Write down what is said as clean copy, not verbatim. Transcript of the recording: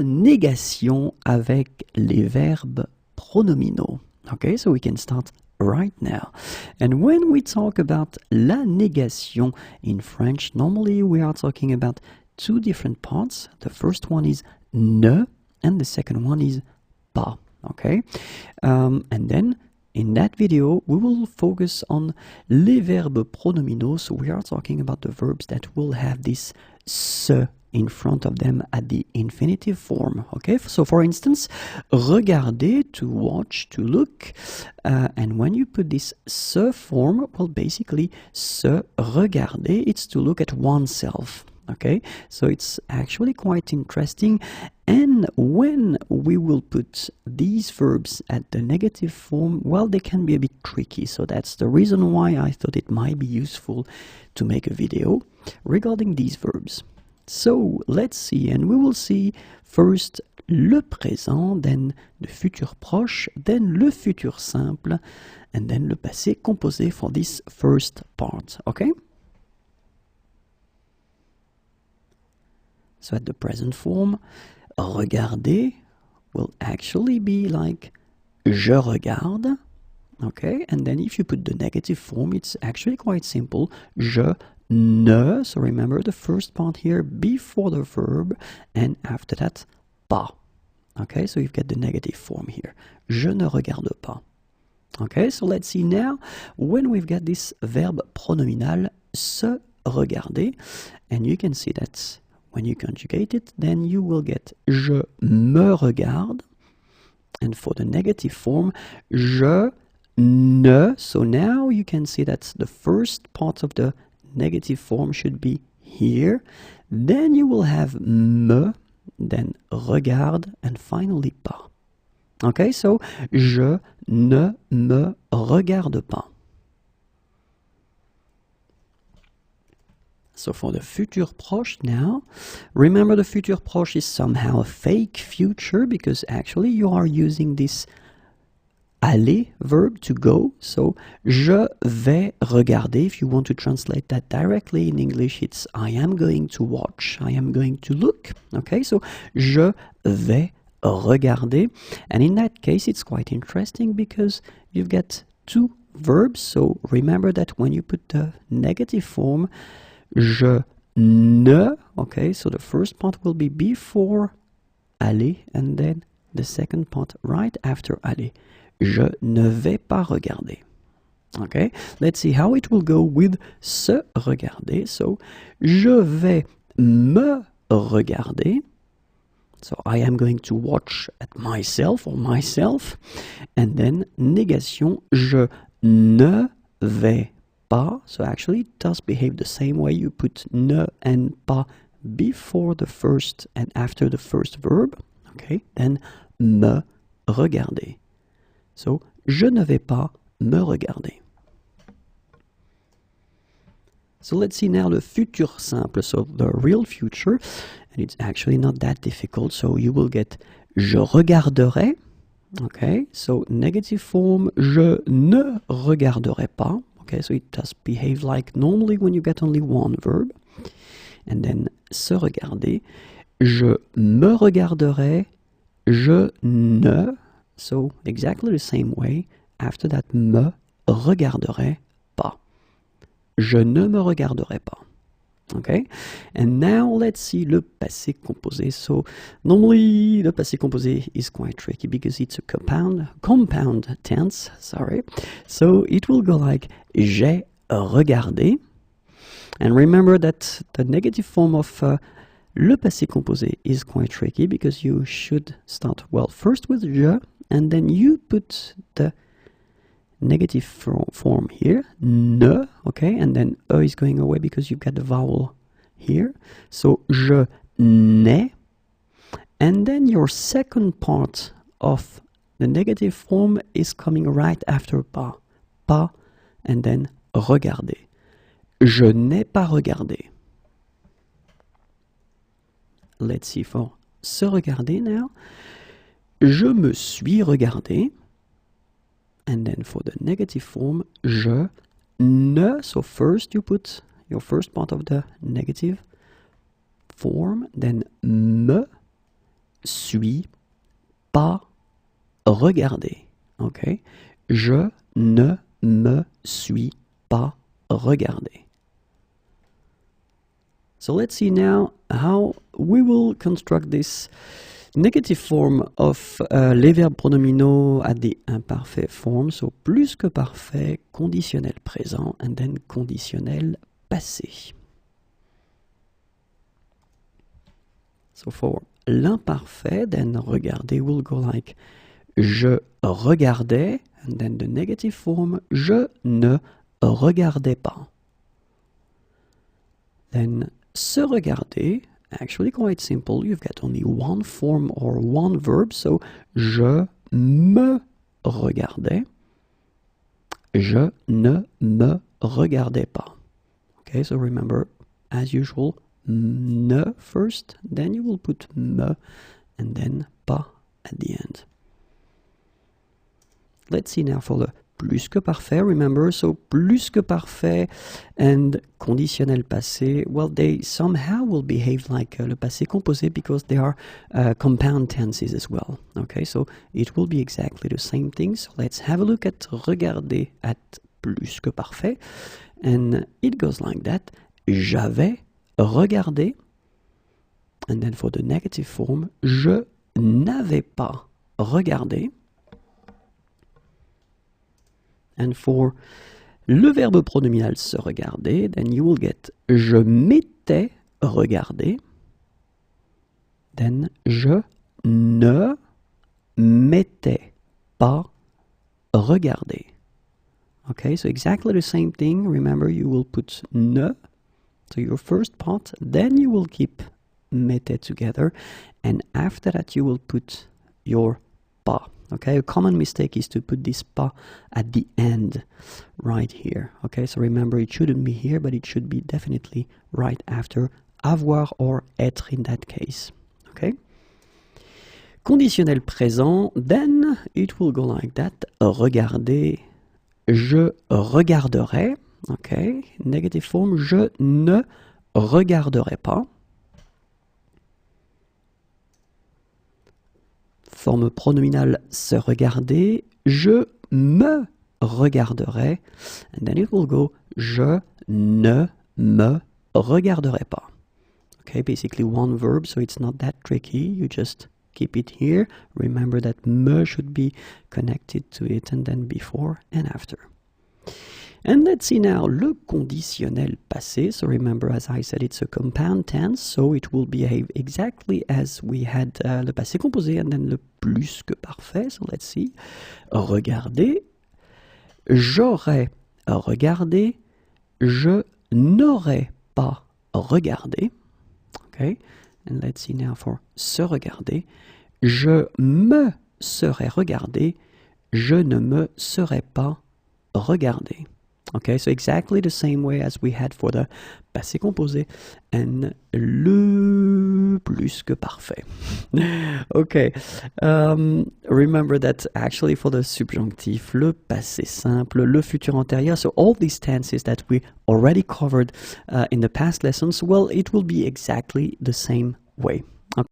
la négation avec les verbes pronominaux. Okay, so we can start right now. And when we talk about la négation in French, normally we are talking about two different parts. The first one is ne, and the second one is pas. Okay, and then in that video we will focus on les verbes pronominaux. So we are talking about the verbs that will have this se in front of them at the infinitive form. Okay, so for instance, regarder, to watch, to look, and when you put this se form, well, basically se regarder, it's to look at oneself. Okay, so it's actually quite interesting. And when we will put these verbs at the negative form, well, they can be a bit tricky. So that's the reason why I thought it might be useful to make a video regarding these verbs. So let's see, and we will see first le présent, then le futur proche, then le futur simple, and then le passé composé for this first part. Okay? So at the present form, regarder will actually be like je regarde. Okay, and then if you put the negative form, it's actually quite simple. Je ne, so remember the first part here before the verb, and after that, pas. Okay, so you've got the negative form here. Je ne regarde pas. Okay, so let's see now when we've got this verb pronominal, se regarder, and you can see that when you conjugate it, then you will get je me regarde, and for the negative form, je ne. So now you can see that the first part of the negative form should be here. Then you will have me, then regarde, and finally pas. Okay, so je ne me regarde pas. So for the futur proche now, remember the futur proche is somehow a fake future because actually you are using this aller verb to go. So je vais regarder. If you want to translate that directly in English, it's I am going to watch, I am going to look. Okay, so je vais regarder. And in that case, it's quite interesting because you've got two verbs. So remember that when you put the negative form, je ne, okay, so the first part will be before aller, and then the second part right after aller. Je ne vais pas regarder. Okay, let's see how it will go with se regarder. So, je vais me regarder. So, I am going to watch at myself or myself. And then, négation, je ne vais pas. So, actually, it does behave the same way. You put ne and pas before the first and after the first verb. Okay, then, me regarder. So, je ne vais pas me regarder. So let's see now the futur simple, so the real future, and it's actually not that difficult. So you will get je regarderai, okay, so negative form, je ne regarderai pas, okay, so it does behave like normally when you get only one verb, and then se regarder, je me regarderai, je ne, so exactly the same way, after that me regarderai pas. Je ne me regarderai pas. Okay? And now let's see le passé composé. So normally the passé composé is quite tricky because it's a compound tense, sorry. So it will go like j'ai regardé. And remember that the negative form of le passé composé is quite tricky because you should start, well, first with je, and then you put the negative form here, ne, okay, and then e is going away because you've got the vowel here. So, je n'ai, and then your second part of the negative form is coming right after pas, and then regarder. Je n'ai pas regardé. Let's see for se regarder now. Je me suis regardé. And then for the negative form, je ne. So first you put your first part of the negative form, then me, suis pas regardé. Okay? Je ne me suis pas regardé. So let's see now how we will construct this negative form of les verbes pronominaux at the imparfait form. So plus que parfait, conditionnel présent, and then conditionnel passé. So for l'imparfait, then regarder will go like je regardais, and then the negative form, je ne regardais pas. Then se regarder, actually quite simple, you've got only one form or one verb, so je me regardais, je ne me regardais pas. Okay, so remember, as usual, ne first, then you will put me, and then pas at the end. Let's see now for the plus que parfait, remember, so plus que parfait and conditionnel passé, well, they somehow will behave like le passé composé because they are compound tenses as well. Okay, so it will be exactly the same thing. So let's have a look at regarder at plus que parfait, and it goes like that. J'avais regardé, and then for the negative form, je n'avais pas regardé. And for le verbe pronominal se regarder, then you will get je m'étais regardé. Then je ne m'étais pas regardé. Okay, so exactly the same thing. Remember, you will put ne to your first part, then you will keep m'étais together, and after that you will put your pas. Okay, a common mistake is to put this pas at the end, right here. Okay, so remember, it shouldn't be here, but it should be definitely right after avoir or être in that case. Okay. Conditionnel présent, then it will go like that. Regarder, je regarderai. Okay. Negative form, je ne regarderai pas. Forme pronominale se regarder, je me regarderai, and then it will go je ne me regarderai pas. Okay, basically one verb, so it's not that tricky, you just keep it here. Remember that me should be connected to it, and then before and after. And let's see now le conditionnel passé. So remember, as I said, it's a compound tense, so it will behave exactly as we had le passé composé and then le plus que parfait. So let's see. Regarder, j'aurais regardé, je n'aurais pas regardé. Okay, and let's see now for se regarder. Je me serais regardé, je ne me serais pas regardé. Okay, so exactly the same way as we had for the passé composé and le plus que parfait. Okay, remember that actually for the subjonctif, le passé simple, le futur antérieur, so all these tenses that we already covered in the past lessons, well, it will be exactly the same way. Okay.